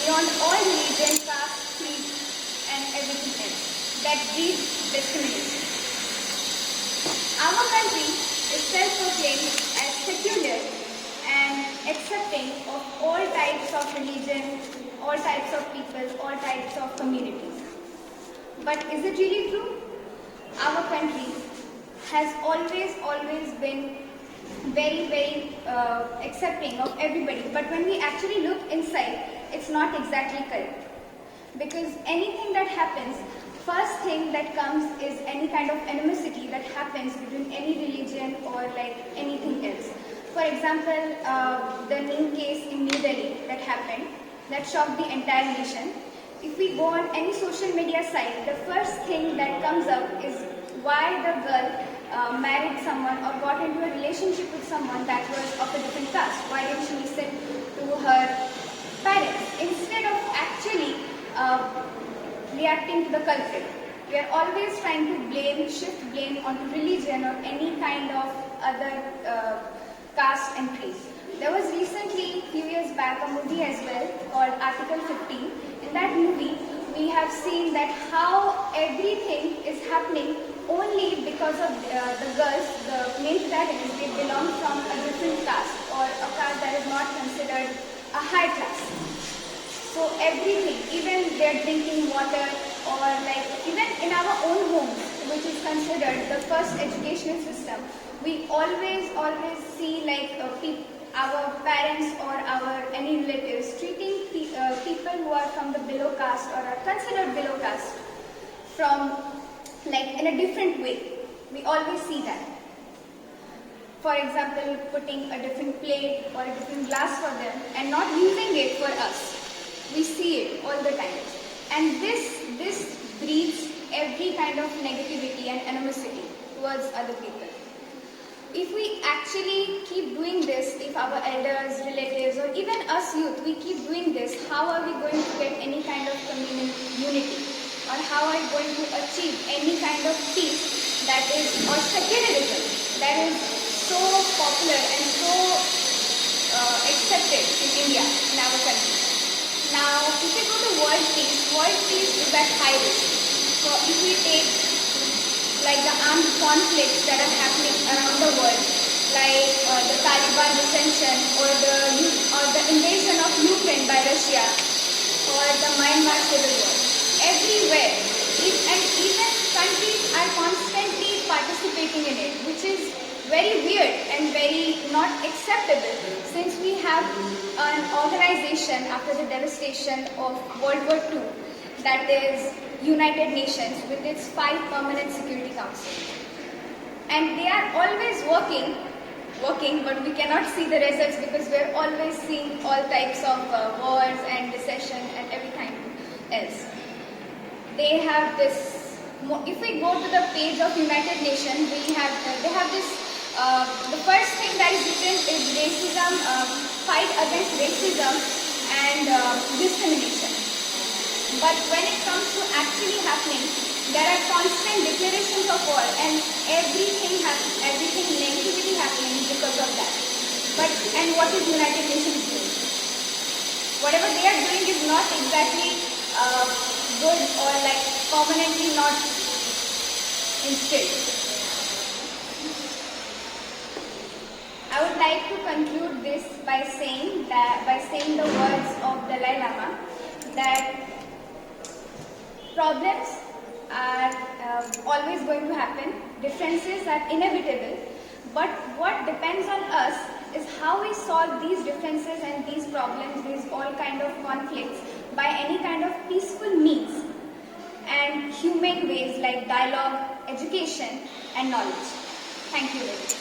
beyond all religion, caste, creed, and everything else that breeds discrimination. Our country is self-proclaimed as secular and accepting of all types of religion, all types of people, all types of communities. But is it really true? Our country has always been very accepting of everybody, but when we actually look inside, it's not exactly correct. Because anything that happens, first thing that comes is any kind of animosity that happens between any religion or like anything else. For example, the Neem case in New Delhi that happened, that shocked the entire nation. If we go on any social media site, the first thing that comes up is why the girl married someone or got into a relationship with someone that was of a different caste. Why didn't she listen to her parents? Instead of actually reacting to the culprit, we are always trying to shift blame onto religion or any kind of other caste and creed. There was recently, few years back, a movie as well called Article 15. In that movie, we have seen that how everything is happening only because of the girls, the main protagonists, they belong from a different caste or a caste that is not considered a high class. So everything, even their drinking water or like even in our own homes, which is considered the first educational system, we always see like our parents or our any relatives treating people who are from the below caste or are considered below caste from like in a different way. We always see that. For example, putting a different plate or a different glass for them and not using it for us. We see it all the time. And this breeds every kind of negativity and animosity towards other people. If we actually keep doing this, if our elders, relatives, or even us youth, we keep doing this, how are we going to get any kind of communal unity? Or how are we going to achieve any kind of peace that is, or secularism, that is so popular and so accepted in India, in our country? Now, if we go to world peace is at high risk. So if we take like the armed conflicts that are happening around the world, like the Taliban dissension or the invasion of Ukraine by Russia or the Myanmar civil war, everywhere, and even countries are constantly participating in it, which is very weird and very not acceptable, since we have an organization after the devastation of World War II, that is United Nations with its 5 permanent security council. And they are always working, but we cannot see the results because we are always seeing all types of wars and recession and everything else. They have this, if we go to the page of United Nations, they have this, the first thing that is written is racism, fight against racism and discrimination. But when it comes to actually happening, there are constant declarations of war and everything negativity happening because of that. And what is United Nations doing? Whatever they are doing is not exactly good or like permanently not instilled. I would like to conclude this by saying the words of Dalai Lama that problems are always going to happen, differences are inevitable, but what depends on us is how we solve these differences and these problems, these all kind of conflicts by any kind of peaceful means and humane ways like dialogue, education and knowledge. Thank you very much.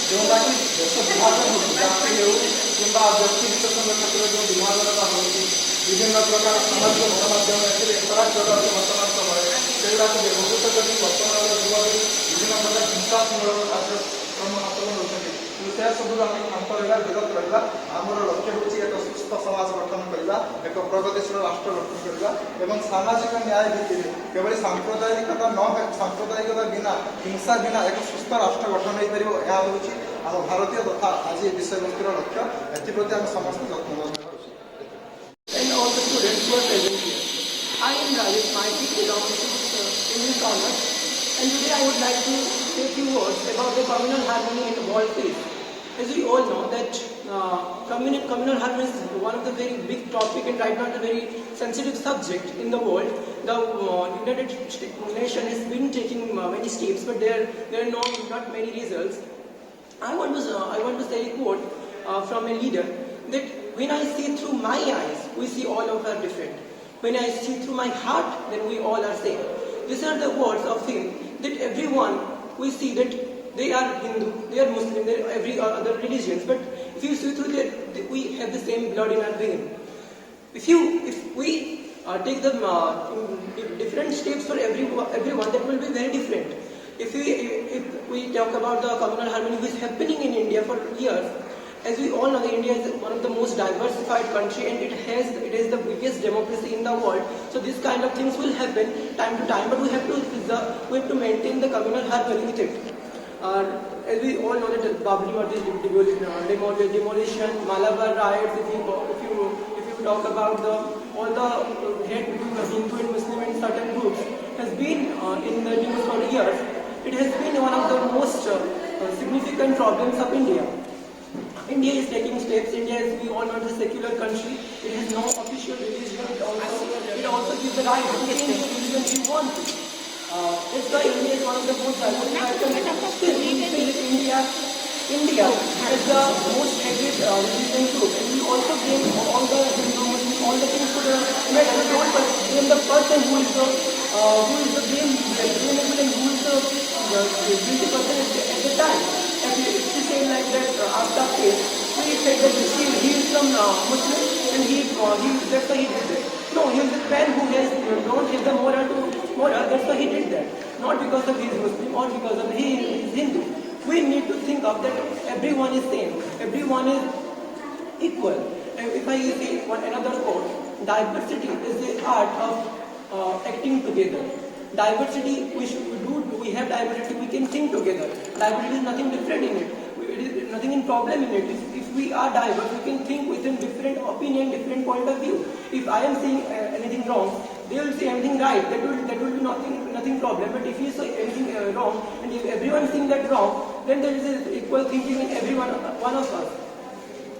ଯେଉଁଟାକି ଦେଶ ବିଭାଜନ ଜାତି ହେଉ କିମ୍ବା ବ୍ୟକ୍ତିଗତ କ୍ଷେତ୍ରରେ ଯେଉଁ ବିଭାଜନଟା ହେଉଛି ବିଭିନ୍ନ ପ୍ରକାର ସାମାଜିକ ଗଣମାଧ୍ୟମ ଏଥିରେ ଏକରାଜ୍ୟର ବର୍ତ୍ତମାନ ସମୟରେ ସେଗୁଡ଼ାକୁ ବ୍ୟବହୃତ କରି ବର୍ତ୍ତମାନର ଯୁବପିଢ଼ି ବିଭିନ୍ନ ପ୍ରକାର ହିଂସାତ୍ମକ କାର୍ଯ୍ୟକ୍ରମ ହାତକୁ ନେଉଛନ୍ତି। କିନ୍ତୁ से सब आम शांत रहा विरत रहा आमर लक्ष्य हूँ एक सुस्थ समाज गठन करवा एक प्रगतिशील राष्ट्र गठन करवा एवं सामाजिक न्याय भित्ति केवल सांप्रदायिकता न सांप्रदायिकता बिना हिंसा बिना एक सुस्थ राष्ट्र गठन हो पार यह हूँ आम भारतीय तथा आज विषय वस्तुर लक्ष्य एप्रति आम समस्त यत्नबद्ध And all the students who are present here. I am Rajesh, my team belongs to English Commerce, and today I would like to say a few words about the communal harmony in the world peace. As we all know that communal harmony is one of the very big topic and right now a very sensitive subject in the world. The United Nations has been taking many steps, but there are not many results. I want to say a quote from a leader that when I see through my eyes, we see all of us different. When I see through my heart, then we all are same. These are the words of him that everyone we see that they are Hindu, they are Muslim, they are every other religions. But if you see through that, we have the same blood in our vein. If we take the different steps for everyone, that will be very different. If we talk about the communal harmony which is happening in India for years, as we all know, India is one of the most diversified country and it is the biggest democracy in the world. So this kind of things will happen time to time, but we have to maintain the communal harmony with it. As we all know that Babri Masjid demolition, Malabar riots. If you talk about all the hate between the Hindu and Muslim and certain groups has been in the news for years. It has been one of the most significant problems of India. India is taking steps. India is, we all know, is a secular country. It has no official religion. It also gives the right to change the religion we want to. That's why India is one of the most diversified countries. Still, we say that India is the most hated religion group, and we also blame all the Hindu, Muslim, all the things to the matter. We don't blame the person who is the blameable and who is the guilty person at the time. And it's the same like that after case. We said that he is from Muslim and that's why he did that. No, he is a man who don't have the moral, that's why he did that. Not because of he is Muslim or because of he is Hindu. We need to think of that everyone is same, everyone is equal. And if I say another quote, diversity is the art of acting together. Diversity, we have diversity, we can think together. Diversity is nothing different in it. It is nothing in problem in it. If we are diverse, we can think within different opinion, different point of view. If I am saying anything wrong, they will say anything right. That will be nothing problem. But if you say anything wrong, and if everyone thinks that wrong, then there is an equal thinking in every one of us.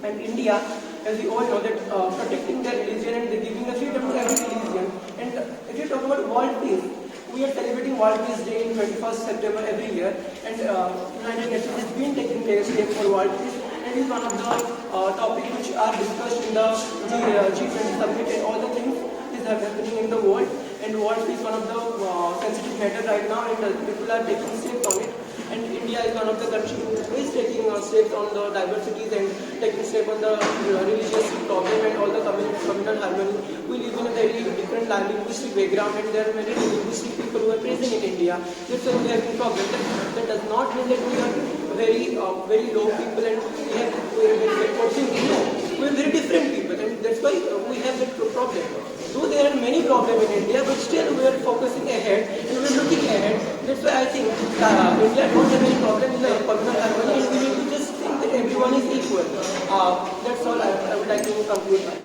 And India, as we all know, that protecting their religion and giving the freedom to every religion. And if you talk about world peace, we are celebrating World Peace Day in 21st September every year, and United Nations has been taking steps for World Peace, and it is one of the topics which are discussed in the G20 summit, and all the things is happening in the world. And World Peace is one of the sensitive matter right now, and people are taking steps on it. And India is one of the countries who is taking steps on the diversities and taking steps on the religious problem and all the communal harmony. We live in a very different linguistic background, and there are many linguistic people who are present in India. That's why we have a problem. That does not mean that we are very low people and we are very backward thinking. No, we are very different people, and that's why we have that problem. So there are many problems in India, but still we are focusing ahead and we are looking ahead. That's why I think India don't have any problem in the communal harmony, and we need to just think that everyone is equal. That's all I would like to conclude.